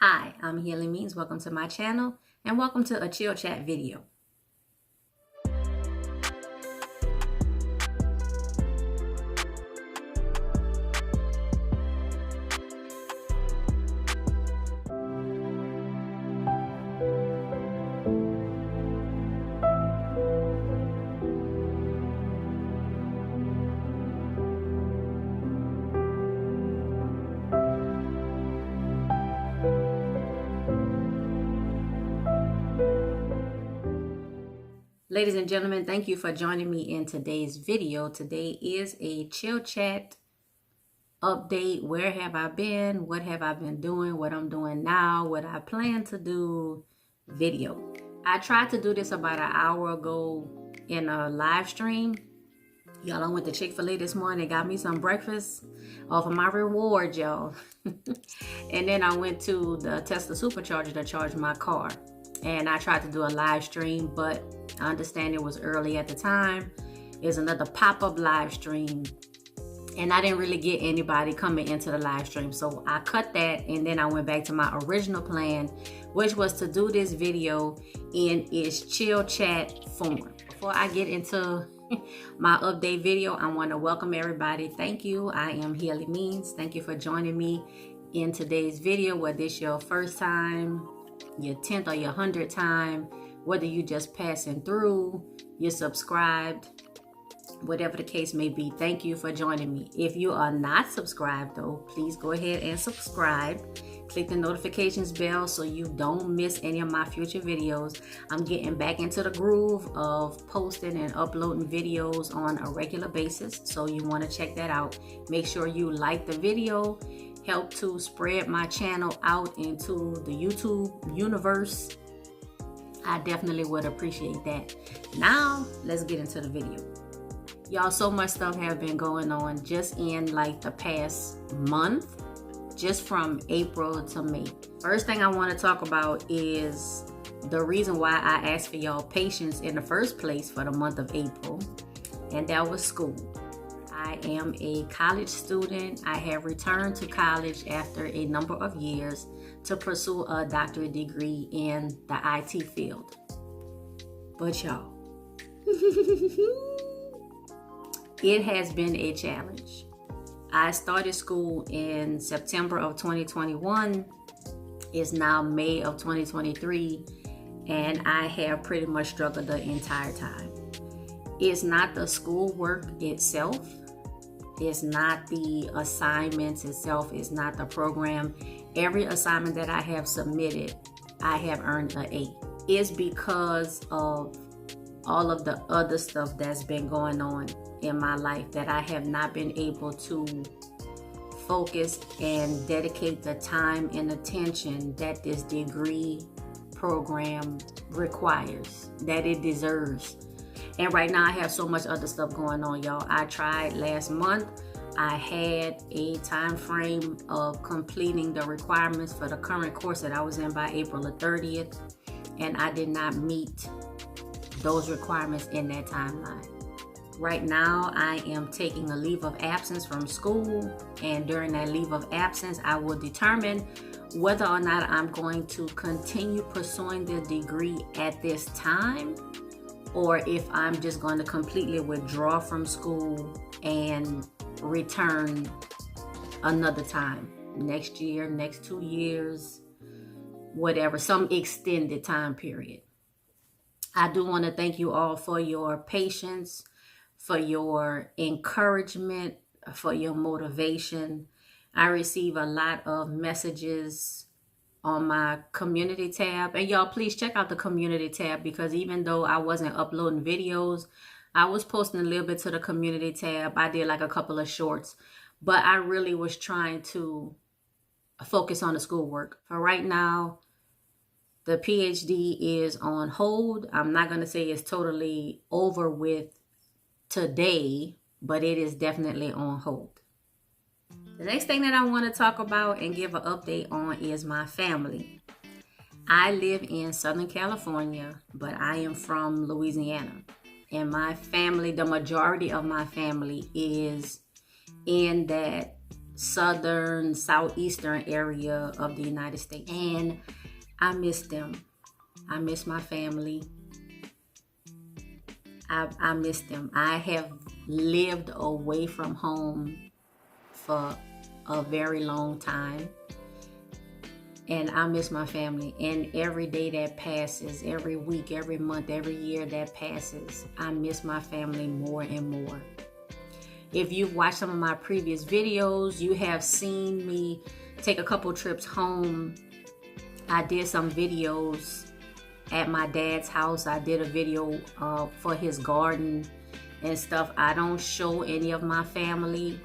Hi, I'm Healing Means. Welcome to my channel and welcome to a chill chat video. Ladies and gentlemen, thank you for joining me in today's video. Today is a chill chat update. Where have I been? What have I been doing? What I'm doing now? What I plan to do video. I tried to do this about an hour ago in a live stream. Y'all, I went to Chick-fil-A this morning, got me some breakfast off of my reward, y'all. And then I went to the Tesla supercharger to charge my car. And I tried to do a live stream, but I understand it was early at the time. There's another pop-up live stream, and I didn't really get anybody coming into the live stream. So I cut that, and then I went back to my original plan, which was to do this video in its chill chat form. Before I get into my update video, I want to welcome everybody. Thank you. I am Healing Means. Thank you for joining me in today's video, whether it's your first time, your 10th or your 100th time, whether you just passing through, you're subscribed, whatever the case may be. Thank you for joining me. If you are not subscribed though, please go ahead and subscribe. Click the notifications bell so you don't miss any of my future videos. I'm getting back into the groove of posting and uploading videos on a regular basis, so you want to check that out. Make sure you like the video. Help to spread my channel out into the YouTube universe. I definitely would appreciate that. Now, let's get into the video. Y'all, so much stuff have been going on just in like the past month, just from April to May. First thing I want to talk about is the reason why I asked for y'all patience in the first place for the month of April, and that was school. I am a college student. I have returned to college after a number of years to pursue a doctorate degree in the IT field. But y'all, it has been a challenge. I started school in September of 2021. It's now May of 2023, and I have pretty much struggled the entire time. It's not the schoolwork itself. It's not the assignments itself. It's not the program. Every assignment that I have submitted, I have earned an A. It's because of all of the other stuff that's been going on in my life that I have not been able to focus and dedicate the time and attention that this degree program requires, that it deserves. And right now I have so much other stuff going on, y'all. I tried last month. I had a time frame of completing the requirements for the current course that I was in by April the 30th, and I did not meet those requirements in that timeline. Right now, I am taking a leave of absence from school, and during that leave of absence, I will determine whether or not I'm going to continue pursuing the degree at this time, or if I'm just going to completely withdraw from school and return another time, next year, next 2 years, whatever, some extended time period. I do want to thank you all for your patience, for your encouragement, for your motivation. I receive a lot of messages on my community tab, and y'all please check out the community tab, because even though I wasn't uploading videos, I was posting a little bit to the community tab. I did like a couple of shorts, but I really was trying to focus on the schoolwork. For right now, the PhD is on hold. I'm not going to say it's totally over with today, but it is definitely on hold. The next thing that I want to talk about and give an update on is my family. I live in Southern California, but I am from Louisiana. And my family, the majority of my family is in that southern, southeastern area of the United States. And I miss them. I miss my family. I miss them. I have lived away from home for a very long time. And I miss my family. And every day that passes, every week, every month, every year that passes, I miss my family more and more. If you've watched some of my previous videos, you have seen me take a couple trips home. I did some videos at my dad's house. I did a video for his garden and stuff. I don't show any of my family,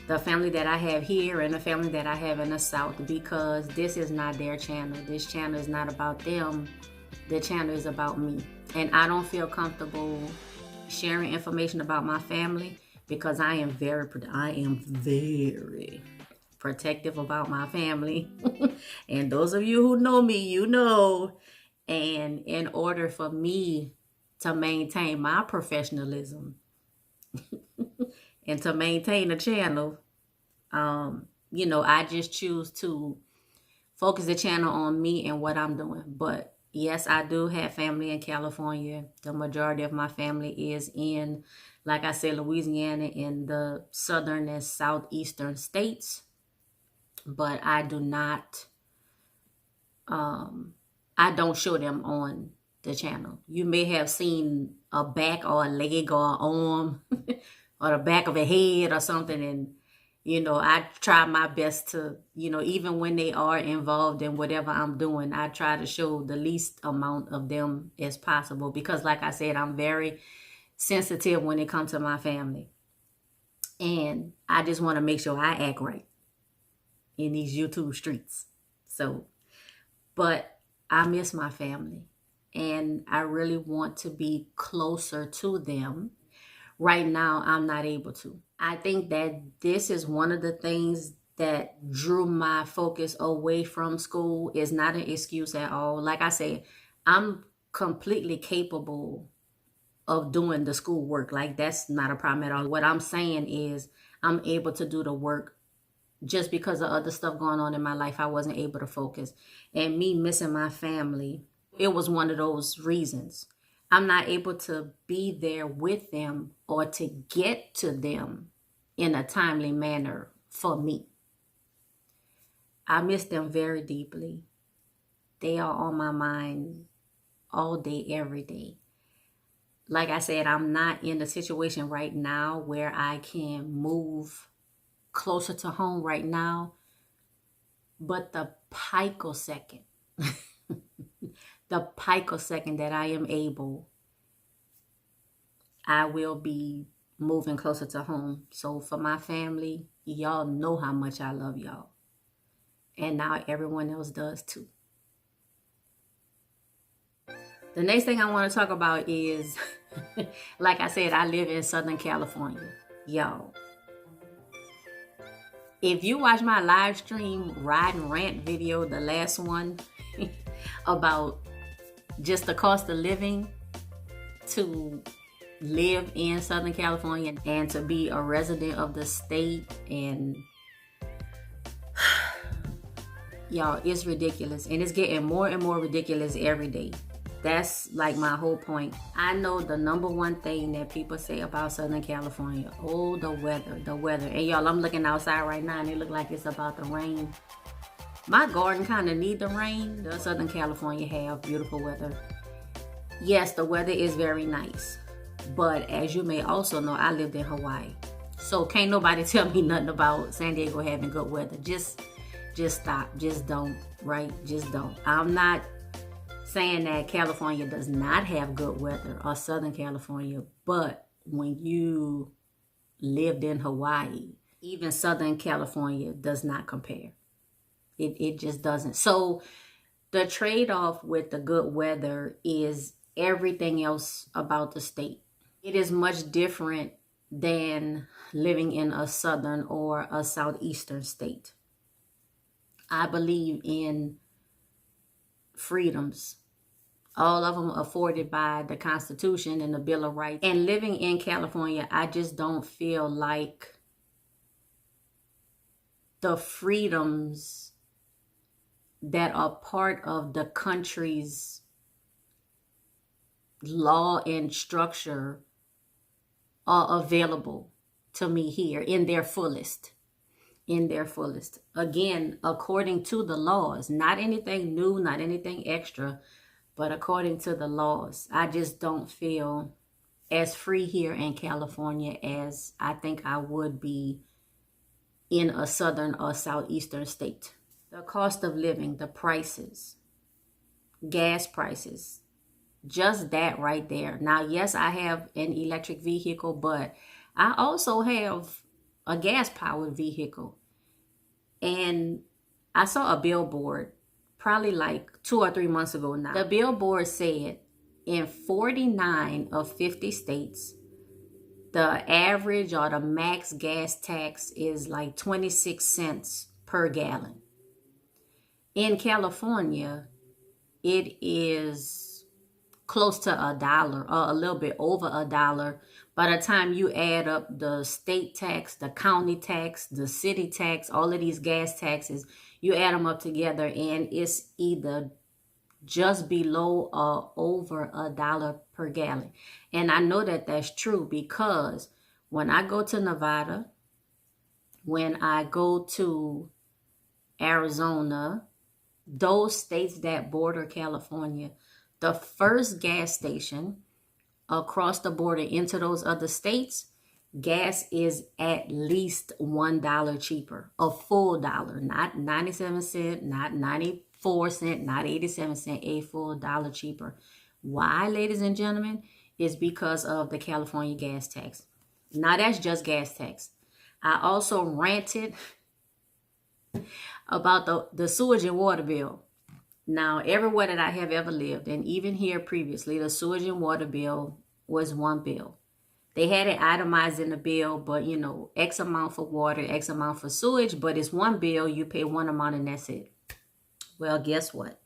the family that I have here and the family that I have in the South, because this is not their channel. This channel is not about them. The channel is about me. And I don't feel comfortable sharing information about my family because I am very protective about my family. And those of you who know me, you know. And in order for me to maintain my professionalism and to maintain the channel, you know, I just choose to focus the channel on me and what I'm doing. But yes, I do have family in California. The majority of my family is in, like I said, Louisiana, in the southern and southeastern states. But I do not, I don't show them on the channel. You may have seen a back or a leg or an arm or the back of a head or something. And, you know, I try my best to, you know, even when they are involved in whatever I'm doing, I try to show the least amount of them as possible. Because like I said, I'm very sensitive when it comes to my family. And I just want to make sure I act right in these YouTube streets. So, but I miss my family and I really want to be closer to them. Right now, I'm not able to. I think that this is one of the things that drew my focus away from school. Is not an excuse at all. Like I said, I'm completely capable of doing the school work. Like, that's not a problem at all. What I'm saying is I'm able to do the work. Just because of other stuff going on in my life, I wasn't able to focus. And me missing my family, it was one of those reasons. I'm not able to be there with them or to get to them in a timely manner for me. I miss them very deeply. They are on my mind all day, every day. Like I said, I'm not in a situation right now where I can move closer to home right now, but the picosecond, the picosecond that I am able, I will be moving closer to home. So for my family, y'all know how much I love y'all. And now everyone else does too. The next thing I want to talk about is, like I said, I live in Southern California. Y'all, if you watch my live stream ride and rant video, the last one, about just the cost of living to live in Southern California and to be a resident of the state, and y'all, it's ridiculous. And it's getting more and more ridiculous every day. That's like my whole point. I know the number one thing that people say about Southern California, oh, the weather. And y'all, I'm looking outside right now and it look like it's about to rain. My garden kind of need the rain. The Southern California have beautiful weather. Yes, the weather is very nice. But as you may also know, I lived in Hawaii. So can't nobody tell me nothing about San Diego having good weather. Just stop. Just don't, right? Just don't. I'm not saying that California does not have good weather, or Southern California, but when you lived in Hawaii, even Southern California does not compare. It just doesn't. So the trade-off with the good weather is everything else about the state. It is much different than living in a southern or a southeastern state. I believe in freedoms, all of them afforded by the Constitution and the Bill of Rights. And living in California, I just don't feel like the freedoms that are part of the country's law and structure are available to me here in their fullest. Again, according to the laws, not anything new, not anything extra, but according to the laws. I just don't feel as free here in California as I think I would be in a southern or southeastern state. The cost of living, the prices, gas prices, just that right there. Now, yes, I have an electric vehicle, but I also have a gas-powered vehicle. And I saw a billboard probably like 2 or 3 months ago now. The billboard said in 49 of 50 states, the average or the max gas tax is like 26 cents per gallon. In California, it is close to $1 or a little bit over $1. By the time you add up the state tax, the county tax, the city tax, all of these gas taxes, you add them up together and it's either just below or over $1 per gallon. And I know that that's true because when I go to Nevada, when I go to Arizona, those states that border California, the first gas station across the border into those other states, gas is at least $1 cheaper, a full dollar, not 97 cents, not 94 cents, not 87 cents, a full dollar cheaper. Why, ladies and gentlemen? Is because of the California gas tax. Now that's just gas tax. I also ranted about the sewage and water bill. Now, everywhere that I have ever lived, and even here previously, the sewage and water bill was one bill. They had it itemized in the bill, but you know, X amount for water, X amount for sewage, but it's one bill, you pay one amount and that's it. Well, guess what?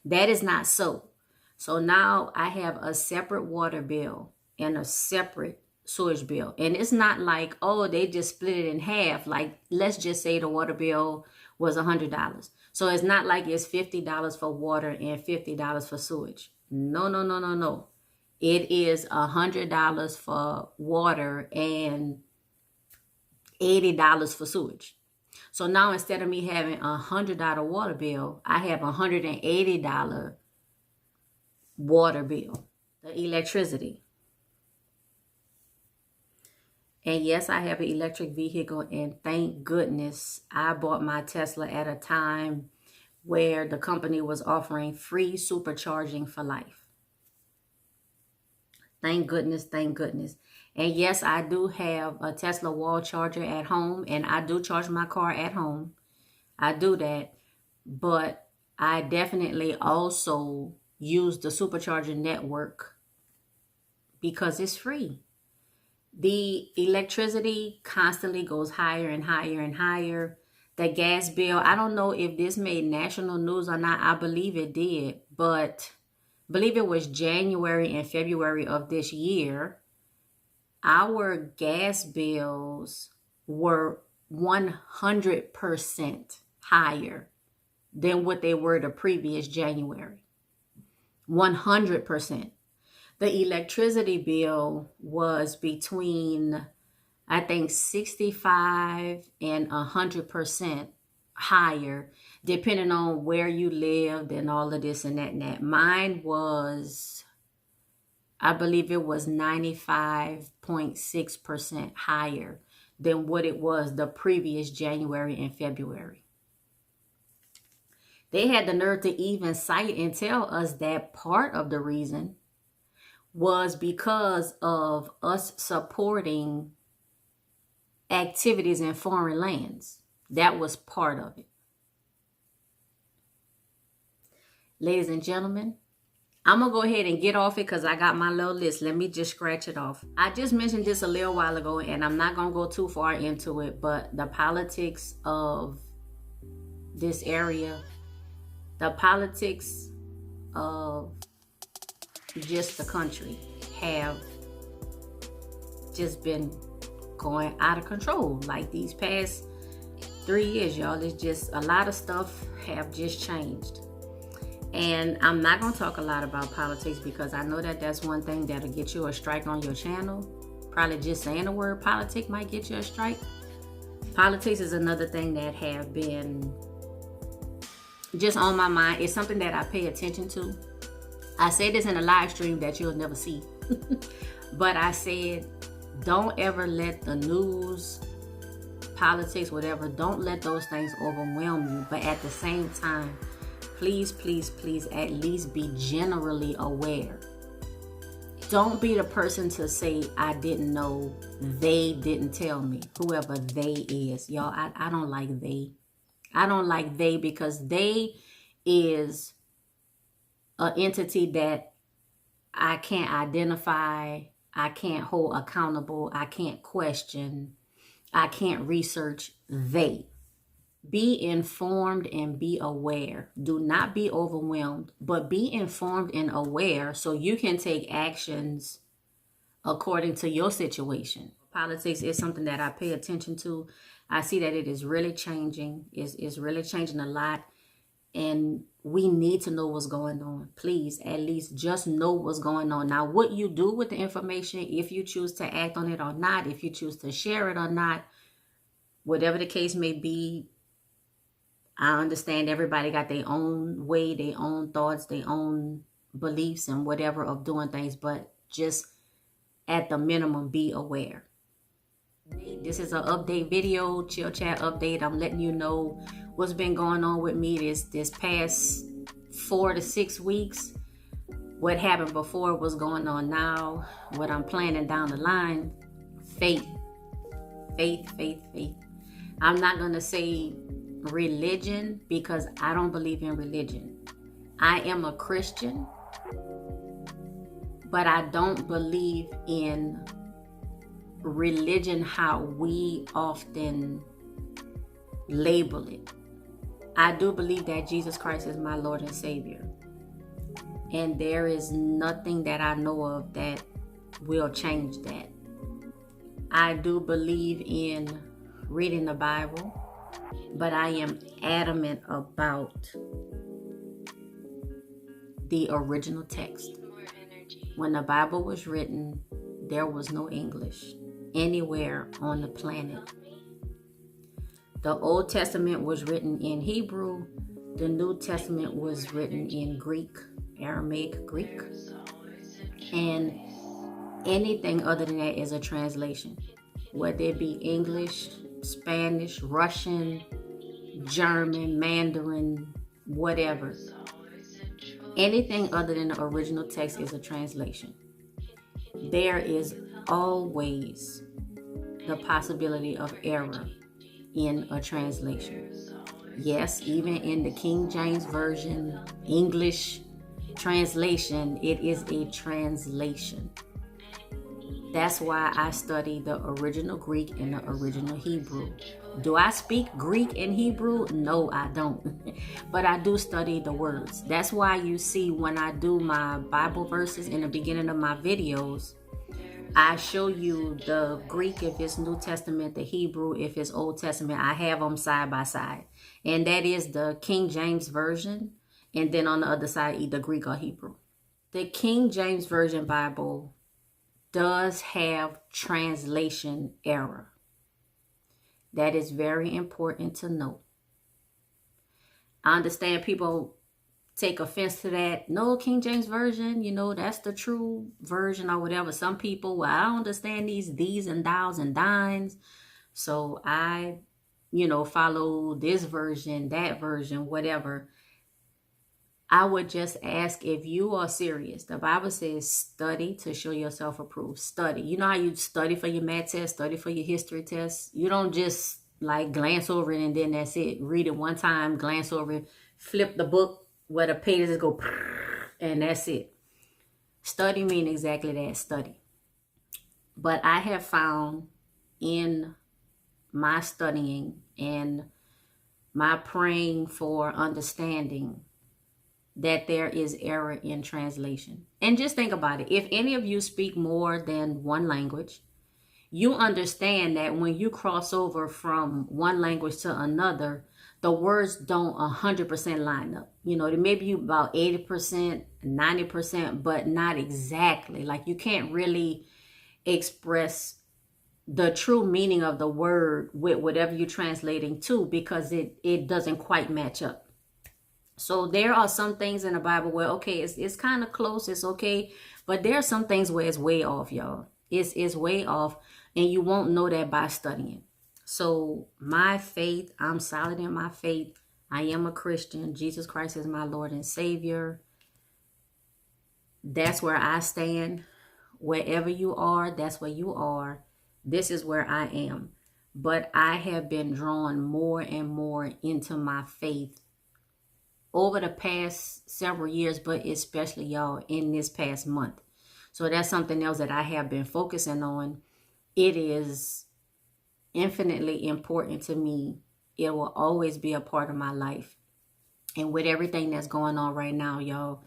That is not so. So now I have a separate water bill and a separate sewage bill. And it's not like, oh, they just split it in half. Like, let's just say the water bill was $100. So it's not like it's $50 for water and $50 for sewage. No. It is $100 for water and $80 for sewage. So now instead of me having a $100 water bill, I have a $180 water bill, the electricity. And yes, I have an electric vehicle, and thank goodness I bought my Tesla at a time where the company was offering free supercharging for life. Thank goodness, thank goodness. And yes, I do have a Tesla wall charger at home, and I do charge my car at home. I do that, but I definitely also use the supercharger network because it's free. The electricity constantly goes higher and higher and higher. The gas bill, I don't know if this made national news or not. I believe it did, but I believe it was January and February of this year. Our gas bills were 100% higher than what they were the previous January. 100%. The electricity bill was between, I think, 65 and 100% higher, depending on where you lived and all of this and that and that. Mine was, I believe it was 95.6% higher than what it was the previous January and February. They had the nerve to even cite and tell us that part of the reason was because of us supporting activities in foreign lands. That was part of it. Ladies and gentlemen, I'm going to go ahead and get off it because I got my little list. Let me just scratch it off. I just mentioned this a little while ago, and I'm not going to go too far into it, but the politics of this area, the politics of just the country have just been going out of control. Like these past 3 years, y'all. It's just a lot of stuff have just changed. And I'm not going to talk a lot about politics because I know that that's one thing that'll get you a strike on your channel. Probably just saying the word politic might get you a strike. Politics is another thing that have been just on my mind. It's something that I pay attention to. I said this in a live stream that you'll never see. But I said, don't ever let the news, politics, whatever, don't let those things overwhelm you. But at the same time, please, please, please at least be generally aware. Don't be the person to say, I didn't know, they didn't tell me, whoever they is. Y'all, I don't like they. I don't like they because they is an entity that I can't identify, I can't hold accountable, I can't question, I can't research. They. Be informed and be aware. Do not be overwhelmed, but be informed and aware so you can take actions according to your situation. Politics is something that I pay attention to. I see that it is really changing. It's really changing a lot. And we need to know what's going on. Please, at least just know what's going on. Now, what you do with the information, if you choose to act on it or not, if you choose to share it or not, whatever the case may be, I understand everybody got their own way, their own thoughts, their own beliefs and whatever of doing things, but just at the minimum, be aware. This is an update video, chill chat update. I'm letting you know what's been going on with me this past 4 to 6 weeks. What happened before, what's going on now, what I'm planning down the line. Faith, faith, faith, faith. I'm not going to say religion because I don't believe in religion. I am a Christian, but I don't believe in religion how we often label it. I do believe that Jesus Christ is my Lord and Savior, and there is nothing that I know of that will change that. I do believe in reading the Bible, but I am adamant about the original text. When the Bible was written, there was no English anywhere on the planet. The Old Testament was written in Hebrew. The New Testament was written in Greek, Aramaic Greek. And anything other than that is a translation. Whether it be English, Spanish, Russian, German, Mandarin, whatever. Anything other than the original text is a translation. There is always the possibility of error in a translation. Yes, even in the King James Version, English translation, it is a translation. That's why I study the original Greek and the original Hebrew. Do I speak Greek and Hebrew? No, I don't. But I do study the words. That's why you see when I do my Bible verses in the beginning of my videos, I show you the Greek if it's New Testament, the Hebrew if it's Old Testament. I have them side by side. And that is the King James Version. And then on the other side, either Greek or Hebrew. The King James Version Bible does have translation error. That is very important to know. I understand people take offense to that. No, King James Version, that's the true version or whatever. Some people, well, I don't understand these and thous and thines. So I, follow this version, that version, whatever. I would just ask if you are serious. The Bible says study to show yourself approved. Study. You know how you study for your math test, study for your history test? You don't just glance over it and then that's it. Read it one time, glance over it, flip the book where the pages go, and that's it. Study means exactly that, study. But I have found in my studying and my praying for understanding that there is error in translation. And just think about it. If any of you speak more than one language, you understand that when you cross over from one language to another, the words don't 100% line up. You know, maybe you about 80%, 90%, but not exactly. Like you can't really express the true meaning of the word with whatever you're translating to, because it doesn't quite match up. So there are some things in the Bible where, okay, it's kind of close, it's okay, but there are some things where it's way off, y'all. It's way off, and you won't know that by studying. So my faith, I'm solid in my faith. I am a Christian. Jesus Christ is my Lord and Savior. That's where I stand. Wherever you are, that's where you are. This is where I am. But I have been drawn more and more into my faith over the past several years, but especially, y'all, in this past month. So that's something else that I have been focusing on. It is infinitely important to me. It will always be a part of my life. And with everything that's going on right now, y'all,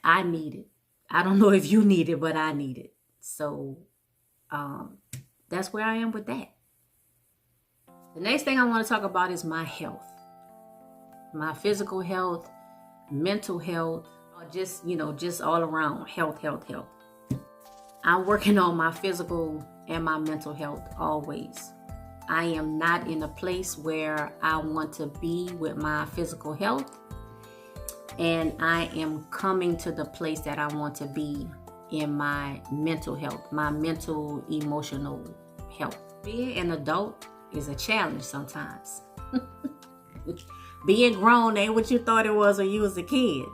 I need it. I don't know if you need it, but I need it. So that's where I am with that. The next thing I want to talk about is my health. My physical health, mental health, or just all around health. I'm working on my physical and my mental health always. I am not in a place where I want to be with my physical health, and I am coming to the place that I want to be in my mental health, my mental, emotional health. Being an adult is a challenge sometimes. Being grown ain't what you thought it was when you was a kid.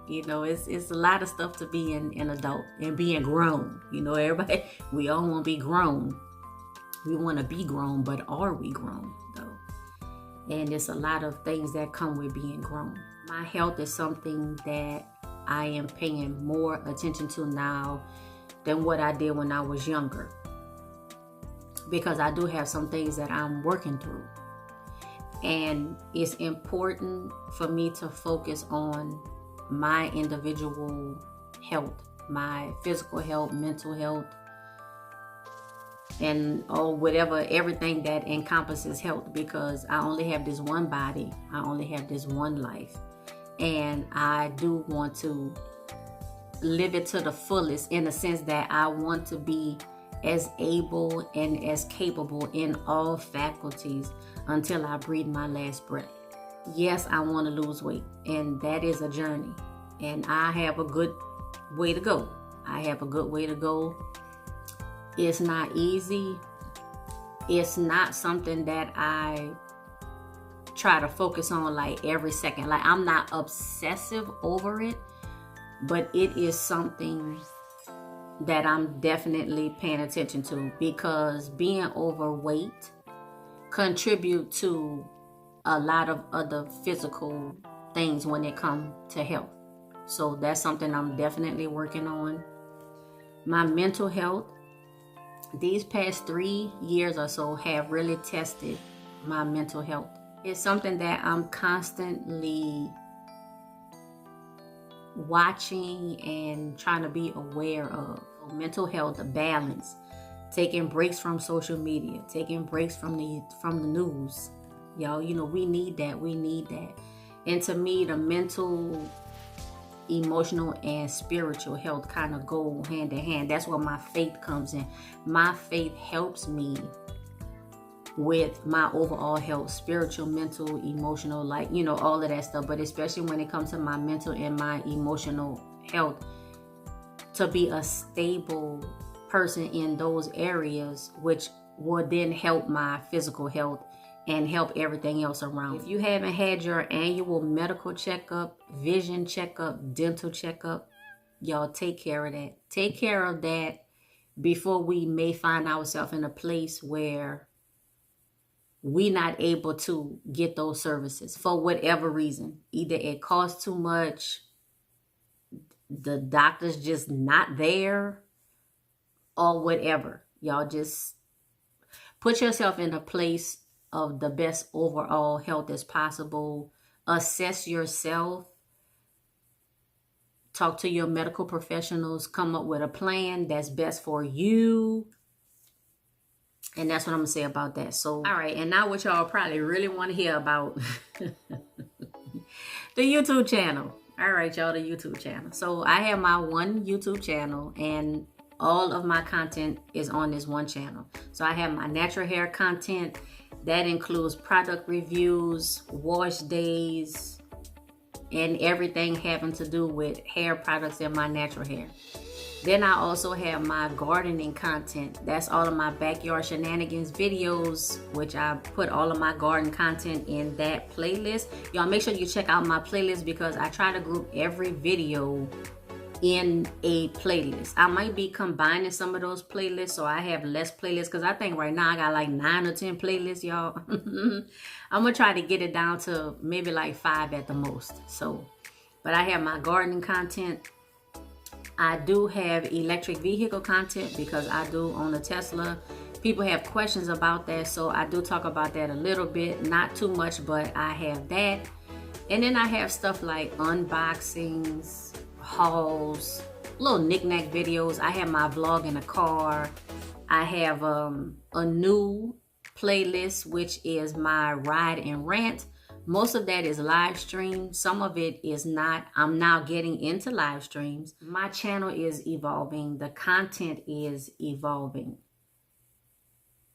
You know, it's a lot of stuff to be an adult and being grown. You know, everybody, we all want to be grown. We want to be grown, but are we grown though? And there's a lot of things that come with being grown. My health is something that I am paying more attention to now than what I did when I was younger, because I do have some things that I'm working through. And it's important for me to focus on my individual health, my physical health, mental health, and everything that encompasses health, because I only have this one body. I only have this one life. And I do want to live it to the fullest, in the sense that I want to be as able and as capable in all faculties until I breathe my last breath. Yes, I want to lose weight, and that is a journey, and I have a good way to go. It's not easy. It's not something that I try to focus on like every second. Like, I'm not obsessive over it, but it is something that I'm definitely paying attention to, because being overweight contribute to a lot of other physical things when it comes to health. So that's something I'm definitely working on. My mental health, these past 3 years or so have really tested my mental health. It's something that I'm constantly watching and trying to be aware of. Mental health, the balance, taking breaks from social media, taking breaks from the news. Y'all, you know, we need that. And to me, the mental, emotional, and spiritual health kind of go hand in hand. That's where my faith comes in. My faith helps me with my overall health, spiritual, mental, emotional, like, you know, all of that stuff. But especially when it comes to my mental and my emotional health, to be a stable person in those areas, which will then help my physical health and help everything else around. If you haven't had your annual medical checkup, vision checkup, dental checkup, y'all take care of that. Take care of that before we may find ourselves in a place where we're not able to get those services for whatever reason. Either it costs too much, the doctor's just not there, or whatever. Y'all just put yourself in a place of the best overall health as possible. Assess yourself. talk to your medical professionals, come up with a plan that's best for you. And that's what I'm gonna say about that. So, all right, and now what y'all probably really want to hear about the YouTube channel. All right, y'all, the YouTube channel. So I have my one YouTube channel, and all of my content is on this one channel. So I have my natural hair content. That includes product reviews, wash days, and everything having to do with hair products and my natural hair. Then I also have my gardening content. That's all of my backyard shenanigans videos, which I put all of my garden content in that playlist. Y'all make sure you check out my playlist because I try to group every video in a playlist. I might be combining some of those playlists so I have less playlists, because I think right now I got like 9 or 10 playlists, y'all. I'm gonna try to get it down to maybe like 5 at the most. So, but I have my gardening content. I do have electric vehicle content because I do own a Tesla. People have questions about that, so I do talk about that a little bit, not too much, but I have that. And then I have stuff like unboxings, hauls, little knick-knack videos. I have my vlog in the car. I have a new playlist, which is my ride and rant. Most of that is live stream. Some of it is not. I'm now getting into live streams. My channel is evolving. The content is evolving.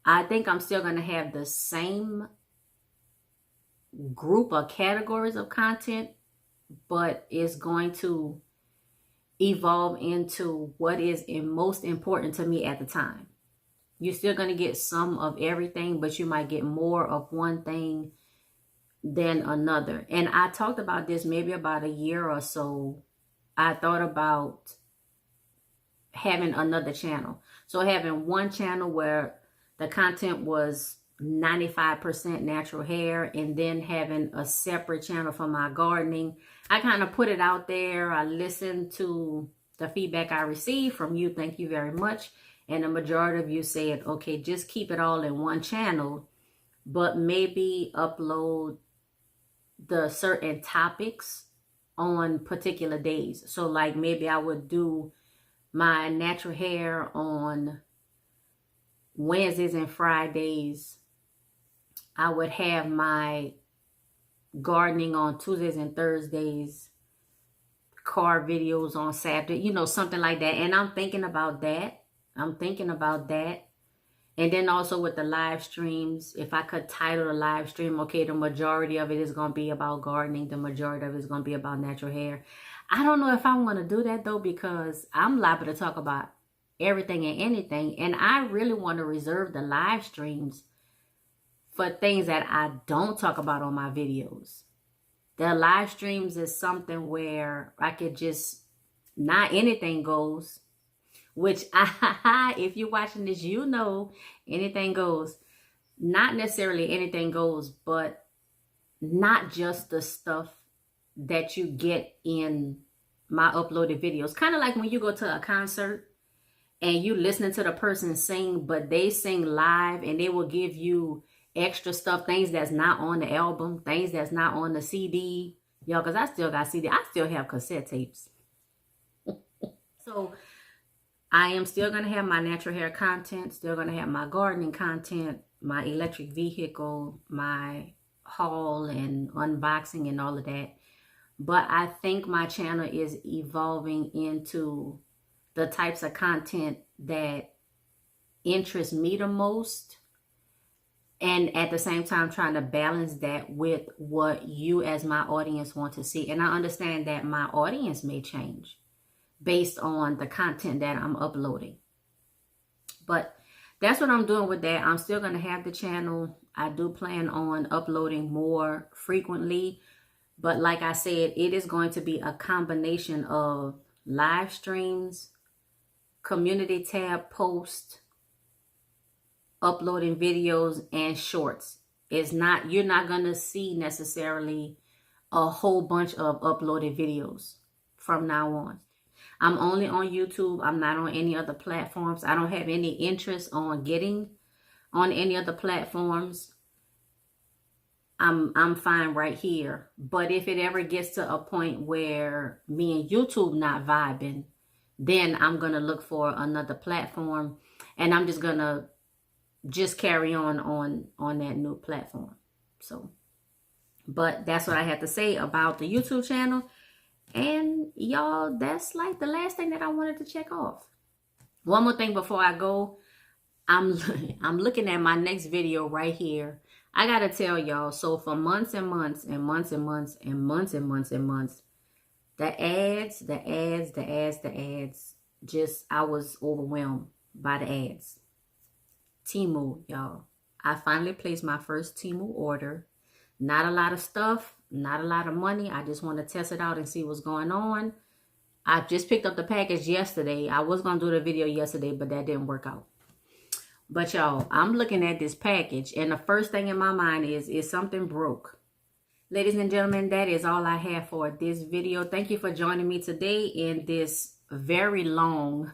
I think I'm still going to have the same group of categories of content, but it's going to evolve into what is most important to me at the time. You're still going to get some of everything, but you might get more of one thing than another. And I talked about this maybe about a year or so. I thought about having another channel. So having one channel where the content was 95% natural hair, and then having a separate channel for my gardening. I kind of put it out there. I listened to the feedback I received from you. Thank you very much. And the majority of you said, okay, just keep it all in one channel, but maybe upload the certain topics on particular days. So like maybe I would do my natural hair on Wednesdays and Fridays. I would have my gardening on Tuesdays and Thursdays, car videos on Saturday, you know, something like that. And I'm thinking about that. And then also with the live streams, if I could title the live stream, okay, the majority of it is going to be about gardening. The majority of it is going to be about natural hair. I don't know if I want to do that though, because I'm liable to talk about everything and anything. And I really want to reserve the live streams for things that I don't talk about on my videos. The live streams is something where I could just, not anything goes. Which, if you're watching this, you know anything goes. Not necessarily anything goes, but not just the stuff that you get in my uploaded videos. Kind of like when you go to a concert and you listening to the person sing, but they sing live and they will give you extra stuff, things that's not on the album, things that's not on the CD. Y'all, because I still got CD. I still have cassette tapes. So I am still going to have my natural hair content, still going to have my gardening content, my electric vehicle, my haul and unboxing and all of that. But I think my channel is evolving into the types of content that interest me the most. And at the same time, trying to balance that with what you as my audience want to see. And I understand that my audience may change based on the content that I'm uploading. But that's what I'm doing with that. I'm still going to have the channel. I do plan on uploading more frequently. But like I said, it is going to be a combination of live streams, community tab posts, uploading videos, and shorts. It's not, you're not going to see necessarily a whole bunch of uploaded videos from now on. I'm only on YouTube. I'm not on any other platforms. I don't have any interest on getting on any other platforms. I'm fine right here. But if it ever gets to a point where me and YouTube not vibing, then I'm gonna look for another platform, and I'm just gonna just carry on that new platform. So, but that's what I had to say about the YouTube channel. And y'all, that's like the last thing that I wanted to check off. One more thing before I go. I'm looking at my next video right here. I gotta tell y'all, so for months and months and months and months and months and months and months, the ads, just, I was overwhelmed by the ads. Temu, y'all. I finally placed my first Temu order. Not a lot of stuff, not a lot of money. I just want to test it out and see what's going on. I just picked up the package yesterday. I was going to do the video yesterday, but that didn't work out. But y'all, I'm looking at this package, and the first thing in my mind is something broke. Ladies and gentlemen, that is all I have for this video. Thank you for joining me today in this very long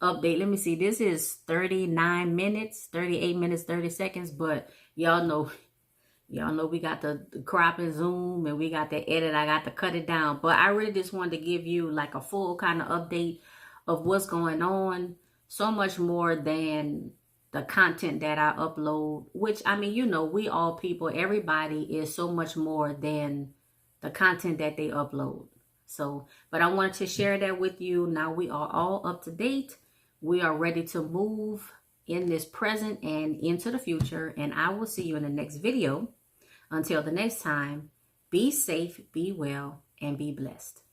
update. Let me see. This is 39 minutes, 38 minutes, 30 seconds. But y'all know we got the crop and zoom, and we got the edit. I got to cut it down. But I really just wanted to give you like a full kind of update of what's going on. So much more than the content that I upload, which, I mean, we all people, everybody is so much more than the content that they upload. So, but I wanted to share that with you. Now we are all up to date. We are ready to move in this present and into the future. And I will see you in the next video. Until the next time, be safe, be well, and be blessed.